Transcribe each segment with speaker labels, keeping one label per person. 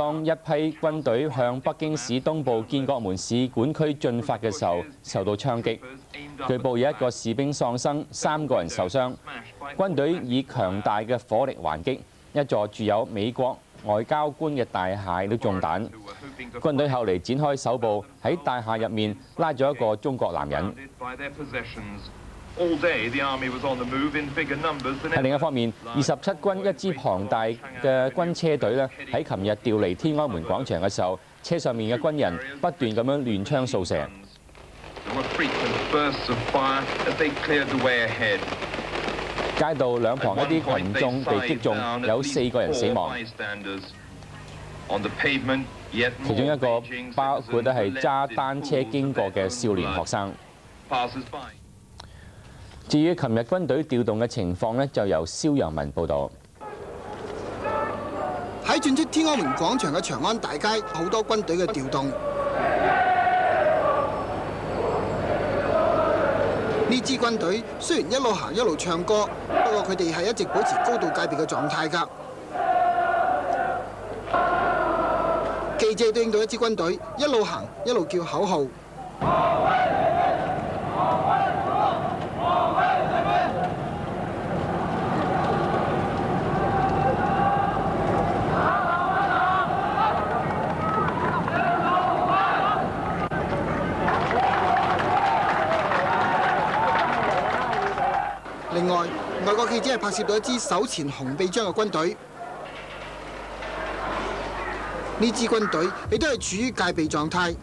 Speaker 1: 當一批軍隊向北京市東部建國門使館區進發嘅時候，受到槍擊。據報有1個士兵喪生，3個人受傷。軍隊以強大嘅火力還擊，一座住有美國外交官嘅大廈都中彈。軍隊後嚟展開搜捕，喺大廈入面拉咗一個中國男人。喺另一方面，27軍一支龐大嘅軍車隊咧，喺琴日調離天安門廣場嘅時候，車上面嘅軍人不斷咁樣亂槍掃射。街道兩旁一啲群眾被擊中，有4個人死亡。其中一個包括咧係揸單車經過嘅少年學生。至於琴日軍隊調動嘅情況呢，就由蕭陽文報導。
Speaker 2: 喺進出天安門廣場嘅長安大街，好多軍隊嘅調動。呢支軍隊雖然一路行一路唱歌，不過佢哋係一直保持高度戒備嘅狀態㗎。記者對應到一支軍隊一路行一路叫口號。另外，外國記者係拍攝到一支手持紅臂章嘅軍隊。呢支軍隊亦都係處於戒備狀態。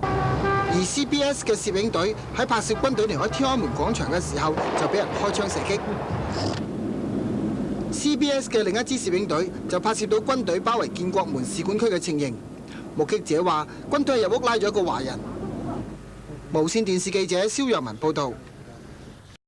Speaker 2: 而 CBS 嘅攝影隊喺拍攝軍隊離開天安門廣場嘅時候，就俾人開槍射擊。CBS 嘅另一支攝影隊就拍攝到軍隊包圍建國門使館區嘅情形。目擊者話，軍隊入屋拉咗一個華人。無線電視記者蕭若文報導。